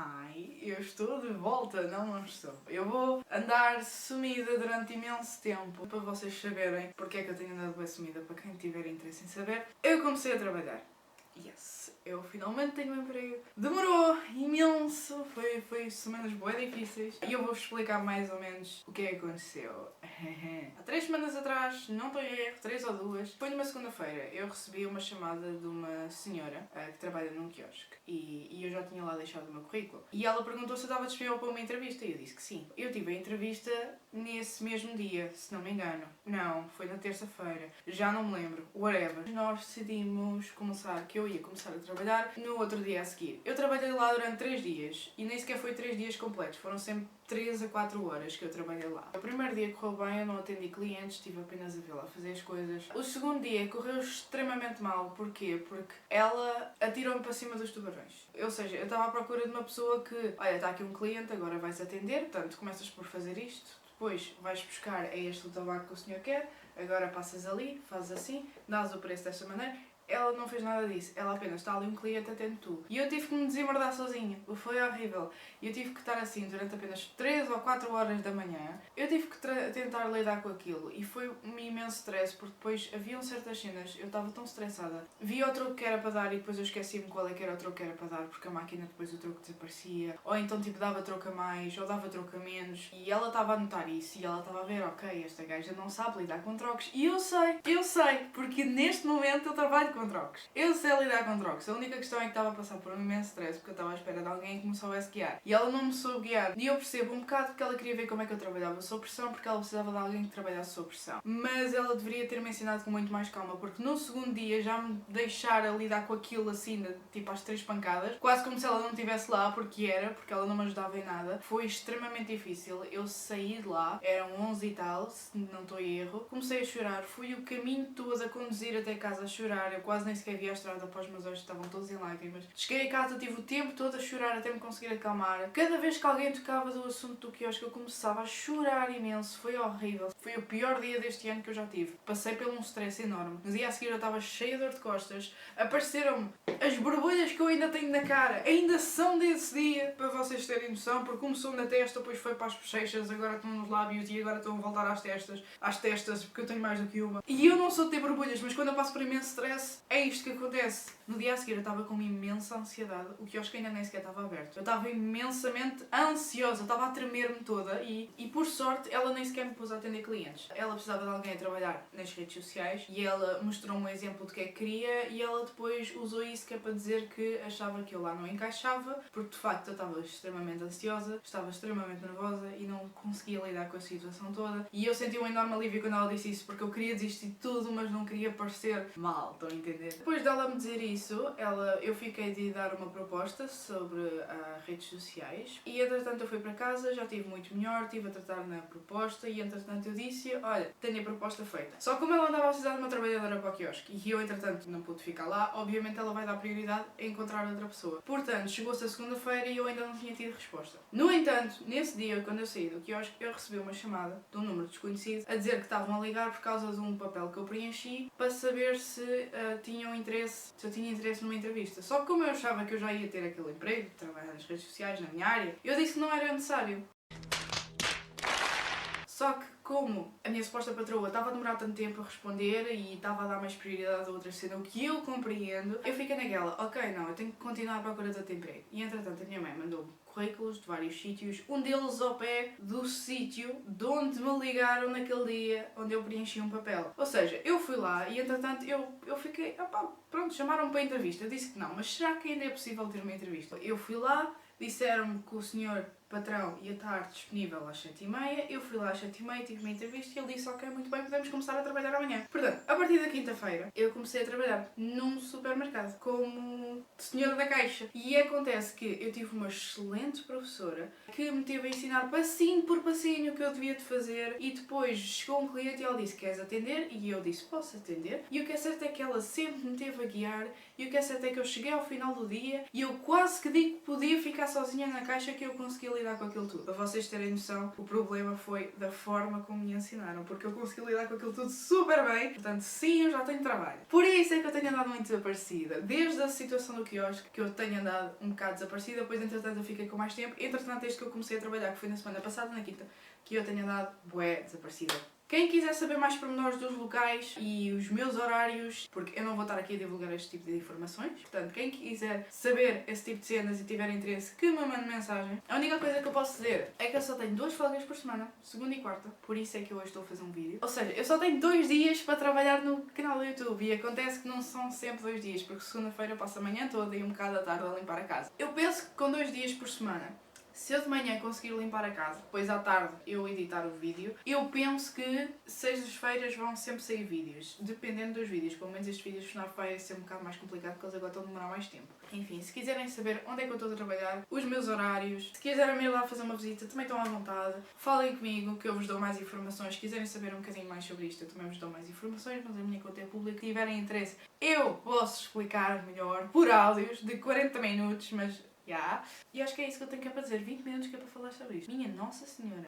Hi, eu estou de volta, não estou. Eu vou andar sumida durante imenso tempo para vocês saberem porque é que eu tenho andado bem sumida, para quem tiver interesse em saber. Eu comecei a trabalhar. Yes, eu finalmente tenho um emprego. Demorou imenso, foi semanas bem difíceis e eu vou-vos explicar mais ou menos o que é que aconteceu. Há 3 semanas atrás, não estou em erro, 3 ou 2, foi numa segunda-feira, eu recebi uma chamada de uma senhora que trabalha num quiosque e eu já tinha lá deixado o meu currículo. E ela perguntou se eu estava disponível para uma entrevista e eu disse que sim. Eu tive a entrevista nesse mesmo dia, se não me engano. Não, foi na terça-feira, já não me lembro, whatever. Nós decidimos começar, que eu ia começar a trabalhar no outro dia a seguir. Eu trabalhei lá durante 3 dias e nem sequer foi 3 dias completos, foram sempre 3 a 4 horas que eu trabalhei lá. O primeiro dia correu bem, eu não atendi clientes, estive apenas a vê-la fazer as coisas. O segundo dia correu extremamente mal, porquê? Porque ela atirou-me para cima dos tubarões. Ou seja, eu estava à procura de uma pessoa que, olha, está aqui um cliente, agora vais atender, portanto, começas por fazer isto, depois vais buscar, é este o tabaco que o senhor quer, agora passas ali, fazes assim, dás o preço desta maneira. Ela não fez nada disso, ela apenas está ali um cliente atende tu. E eu tive que me desembardar sozinha, foi horrível. E eu tive que estar assim durante apenas 3 ou 4 horas da manhã. Eu tive que tentar lidar com aquilo e foi um imenso stress, porque depois haviam certas cenas, eu estava tão estressada. Vi o troco que era para dar e depois eu esqueci-me qual é que era o troco que era para dar, porque a máquina depois o troco desaparecia. Ou então tipo dava troco a mais, ou dava troco a menos. E ela estava a notar isso e ela estava a ver, ok, esta gaja não sabe lidar com trocos. E eu sei, porque neste momento eu trabalho com trocos. Eu sei lidar com trocos. A única questão é que estava a passar por um imenso stress porque eu estava à espera de alguém que me soubesse guiar. E ela não me soube guiar. E eu percebo um bocado porque ela queria ver como é que eu trabalhava sob pressão, porque ela precisava de alguém que trabalhasse sob pressão. Mas ela deveria ter me ensinado com muito mais calma, porque no segundo dia já me deixar a lidar com aquilo assim, tipo às 3 pancadas, quase como se ela não estivesse lá, porque ela não me ajudava em nada. Foi extremamente difícil. Eu saí de lá, eram 11 e tal, se não estou em erro. Comecei a chorar, fui o caminho todo a conduzir até casa a chorar. Eu quase nem sequer vi a estrada, após os meus olhos estavam todos em lágrimas. Cheguei a casa, tive o tempo todo a chorar até me conseguir acalmar. Cada vez que alguém tocava do assunto do quiosque eu começava a chorar imenso, foi horrível. Foi o pior dia deste ano que eu já tive. Passei por um stress enorme. No dia a seguir eu estava cheia de dor de costas, apareceram-me as borbulhas que eu ainda tenho na cara, ainda são desse dia, para vocês terem noção, porque começou na testa, depois foi para as bochechas, agora estão nos lábios e agora estão a voltar às testas, porque eu tenho mais do que uma. E eu não sou de ter borbulhas, mas quando eu passo por imenso stress, é isto que acontece. No dia a seguir eu estava com uma imensa ansiedade, o quiosque ainda nem sequer estava aberto. Eu estava imensamente ansiosa, eu estava a tremer-me toda e por sorte ela nem sequer me pôs a atender clientes. Ela precisava de alguém a trabalhar nas redes sociais e ela mostrou-me um exemplo do que é que queria e ela depois usou isso que é para dizer que achava que eu lá não encaixava, porque de facto eu estava extremamente ansiosa, estava extremamente nervosa e não conseguia lidar com a situação toda. E eu senti um enorme alívio quando ela disse isso, porque eu queria desistir de tudo, mas não queria parecer mal, estão a entender? Depois dela me dizer isso, eu fiquei de dar uma proposta sobre redes sociais e entretanto eu fui para casa, já estive muito melhor, estive a tratar na proposta e entretanto eu disse, olha, tenho a proposta feita. Só como ela andava a precisar de uma trabalhadora para o quiosque e eu entretanto não pude ficar lá, obviamente ela vai dar prioridade a encontrar outra pessoa. Portanto, chegou-se a segunda-feira e eu ainda não tinha tido resposta. No entanto, nesse dia, quando eu saí do quiosque, eu recebi uma chamada de um número desconhecido a dizer que estavam a ligar por causa de um papel que eu preenchi para saber se tinham interesse, se eu tinha interesse numa entrevista. Só que como eu achava que eu já ia ter aquele emprego, de trabalhar nas redes sociais, na minha área, eu disse que não era necessário. Só que como a minha suposta patroa estava a demorar tanto tempo a responder e estava a dar mais prioridade a outra cena, o que eu compreendo, eu fiquei naquela, ok, não, eu tenho que continuar à procura de outro emprego. E entretanto a minha mãe mandou-me currículos de vários sítios, um deles ao pé do sítio de onde me ligaram naquele dia onde eu preenchi um papel. Ou seja, eu fui lá e entretanto eu fiquei, pronto, chamaram-me para a entrevista. Eu disse que não, mas será que ainda é possível ter uma entrevista? Eu fui lá, disseram-me que o senhor patrão ia estar disponível às 7h30, eu fui lá às 7h30, tive uma entrevista e ele disse, ok, muito bem, podemos começar a trabalhar amanhã. Portanto, a partir da quinta-feira, eu comecei a trabalhar num supermercado como senhora da caixa. E acontece que eu tive uma excelente professora que me teve a ensinar passinho por passinho o que eu devia de fazer e depois chegou um cliente e ela disse, queres atender? E eu disse, posso atender? E o que é certo é que ela sempre me teve a guiar e o que é certo é que eu cheguei ao final do dia e eu quase que digo que podia ficar sozinha na caixa que eu consegui lidar com aquilo tudo. Para vocês terem noção, o problema foi da forma como me ensinaram, porque eu consegui lidar com aquilo tudo super bem. Portanto, sim, eu já tenho trabalho. Por isso é que eu tenho andado muito desaparecida. Desde a situação do quiosque, que eu tenho andado um bocado desaparecida, depois entretanto eu fiquei com mais tempo. Entretanto, desde que eu comecei a trabalhar, que foi na semana passada, na quinta, que eu tenho andado bué desaparecida. Quem quiser saber mais pormenores dos locais e os meus horários, porque eu não vou estar aqui a divulgar este tipo de informações, portanto, quem quiser saber esse tipo de cenas e tiver interesse, que me mande mensagem. A única coisa que eu posso dizer é que eu só tenho 2 folgas por semana, segunda e quarta, por isso é que eu hoje estou a fazer um vídeo. Ou seja, eu só tenho 2 dias para trabalhar no canal do YouTube e acontece que não são sempre 2 dias, porque segunda-feira eu passo a manhã toda e um bocado da tarde a limpar a casa. Eu penso que com 2 dias por semana, se eu de manhã conseguir limpar a casa, depois à tarde eu editar o vídeo, eu penso que sextas-feiras vão sempre sair vídeos, dependendo dos vídeos. Pelo menos estes vídeos final vai ser um bocado mais complicado porque eles agora estão a demorar mais tempo. Enfim, se quiserem saber onde é que eu estou a trabalhar, os meus horários, se quiserem ir lá fazer uma visita, também estão à vontade. Falem comigo que eu vos dou mais informações. Se quiserem saber um bocadinho mais sobre isto, eu também vos dou mais informações, mas a minha conta é pública. Se tiverem interesse, eu posso explicar melhor por áudios de 40 minutos, mas... E acho que é isso que eu tenho que é para dizer. 20 minutos que é para falar sobre isto. Minha Nossa Senhora.